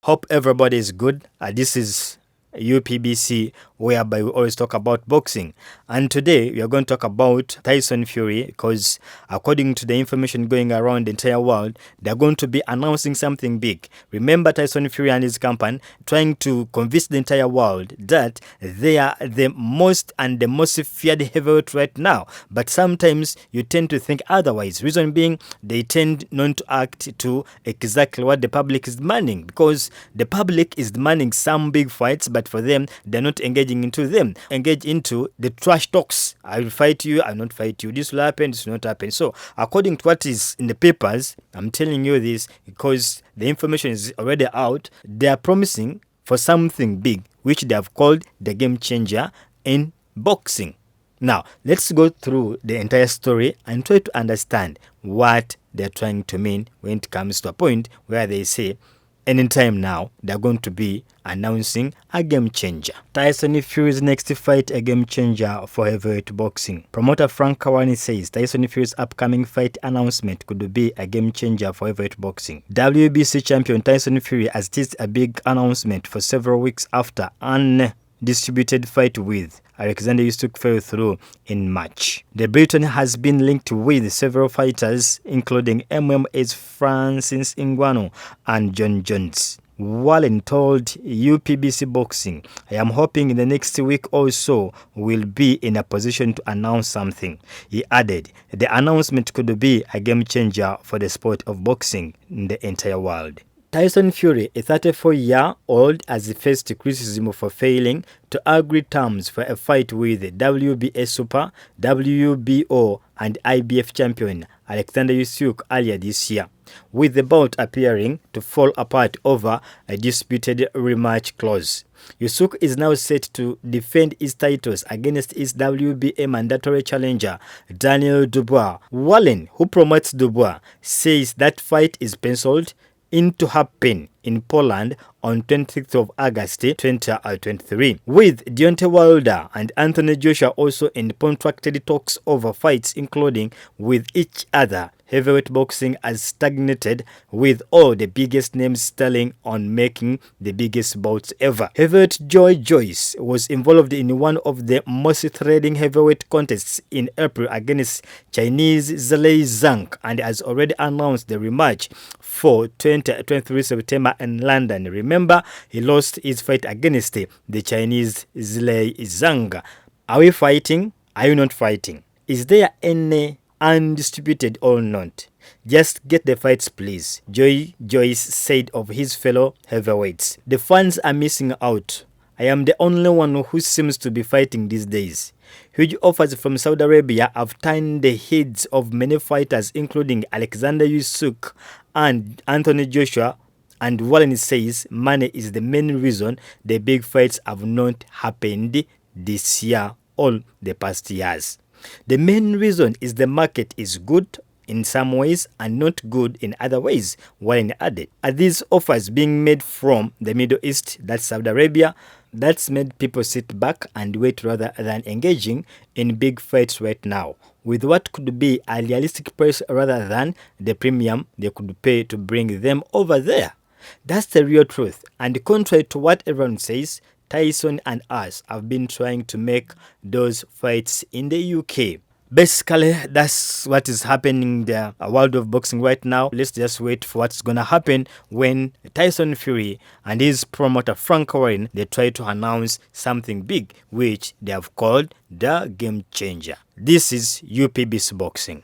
Hope everybody is good. This is UPBC, whereby we always talk about boxing. And today we are going to talk about Tyson Fury because according to the information going around the entire world, they're going to be announcing something big. Remember Tyson Fury and his company trying to convince the entire world that they are the most feared heavyweight right now. But sometimes you tend to think otherwise. Reason being, they tend not to act to exactly what the public is demanding, because the public is demanding some big fights, but for them, they're not engaging into them. Engage into the trash talks. I will fight you, I will not fight you. This will happen, this will not happen. So, according to what is in the papers, I'm telling you this because the information is already out. They are promising for something big, which they have called the game changer in boxing. Now, let's go through the entire story and try to understand what they're trying to mean when it comes to a point where they say, anytime now, they're going to be announcing a game changer. Tyson Fury's next fight, a game changer for heavyweight boxing. Promoter Frank Kawani says Tyson Fury's upcoming fight announcement could be a game changer for heavyweight boxing. WBC champion Tyson Fury has teased a big announcement for several weeks after an distributed fight with Alexander Usyk fell through in March. The Briton has been linked with several fighters, including MMA's Francis Ngannou and John Jones. Wallen told UPBC Boxing, I am hoping in the next week or so we'll be in a position to announce something. He added, the announcement could be a game changer for the sport of boxing in the entire world. Tyson Fury, a 34-year-old, has faced criticism for failing to agree terms for a fight with WBA Super, WBO, and IBF champion Alexander Usyk earlier this year, with the bout appearing to fall apart over a disputed rematch clause. Usyk is now set to defend his titles against his WBA mandatory challenger Daniel Dubois. Wallen, who promotes Dubois, says that fight is penciled in to happen in Poland on 26th of August 2023, with Deontay Wilder and Anthony Joshua also in contracted talks over fights including with each other. Heavyweight boxing has stagnated, with all the biggest names stalling on making the biggest bouts ever. Heavyweight Joy Joyce was involved in one of the most thrilling heavyweight contests in April against Chinese Zhilei Zhang and has already announced the rematch for 23 September in London. Remember, he lost his fight against the Chinese Zhilei Zhang. Are we fighting? Are you not fighting? Is there any undisputed or not? Just get the fights, please, Joy Joyce said of his fellow heavyweights. The fans are missing out. I am the only one who seems to be fighting these days. Huge offers from Saudi Arabia have turned the heads of many fighters, including Alexander Usyk and Anthony Joshua, and Wallen says money is the main reason the big fights have not happened this year or the past years. The main reason is the market is good in some ways and not good in other ways, Wallen added. Are these offers being made from the Middle East, that's Saudi Arabia? That's made people sit back and wait rather than engaging in big fights right now, with what could be a realistic price rather than the premium they could pay to bring them over there. That's the real truth, and contrary to what everyone says, Tyson and us have been trying to make those fights in the UK. Basically, that's what is happening in the world of boxing right now. Let's just wait for what's going to happen when Tyson Fury and his promoter Frank Warren, they try to announce something big, which they have called the game changer. This is UPBC Boxing.